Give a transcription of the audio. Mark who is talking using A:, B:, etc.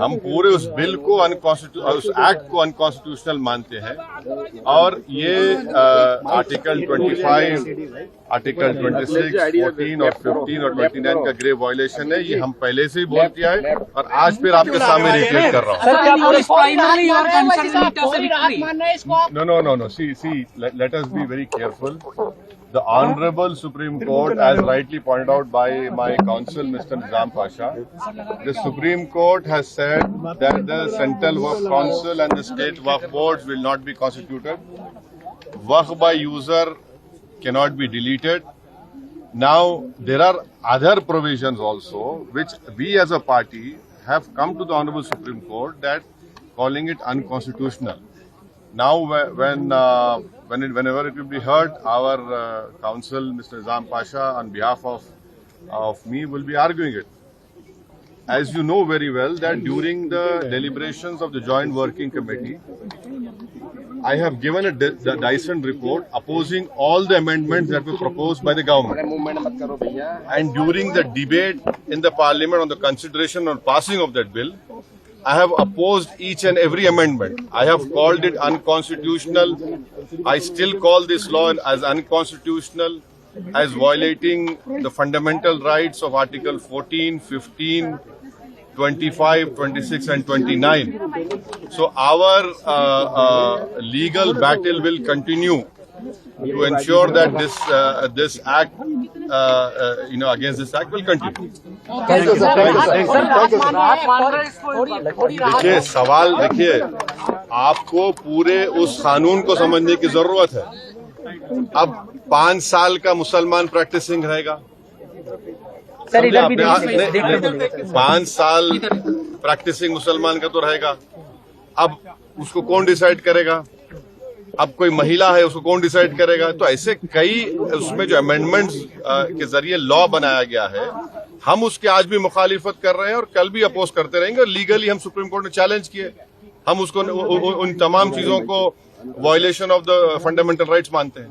A: हम पूरे उस बिल को उस एक्ट को अनकॉन्स्टिट्यूशनल मानते हैं और ये आर्टिकल 25, आर्टिकल 26, 14 और 15 और 29 का ग्रेव वायलेशन है। ये हम पहले से ही बोल दिया है और आज फिर आपके सामने रिपीट कर रहा हूँ। No. See, let us be very careful. The Honorable Supreme Court, as rightly pointed out by my counsel, Mr. Nizam Pasha, the Supreme Court has said that the Central Waqf Council and the State Waqf Boards will not be constituted. Waqf by user cannot be deleted. Now, there are other provisions also, which we as a party have come to the Honorable Supreme Court that calling it unconstitutional. Now, whenever it will be heard, our counsel, Mr. Nizam Pasha, on behalf of me, will be arguing it. As you know very well, that during the deliberations of the Joint Working Committee, I have given a Dyson report opposing all the amendments that were proposed by the government. And during the debate in the Parliament on the consideration or passing of that bill, I have opposed each and every amendment. I have called it unconstitutional. I still call this law as unconstitutional, as violating the fundamental rights of Article 14, 15, 25, 26 and 29. So our legal battle will continue to ensure that this act, against this act will continue. देखिए सवाल देखिए, आपको पूरे उस कानून को समझने की जरूरत है। अब 5 साल का मुसलमान प्रैक्टिसिंग रहेगा, 5 साल प्रैक्टिसिंग मुसलमान का तो रहेगा। अब उसको कौन डिसाइड करेगा? अब कोई महिला है, उसको कौन डिसाइड करेगा? तो ऐसे कई उसमें जो अमेंडमेंट्स के जरिए लॉ बनाया गया है, हम उसके आज भी मुखालिफत कर रहे हैं और कल भी अपोज करते रहेंगे। और लीगली हम सुप्रीम कोर्ट में चैलेंज किए, हम उसको उन तमाम चीजों को violation of the fundamental rights मानते हैं।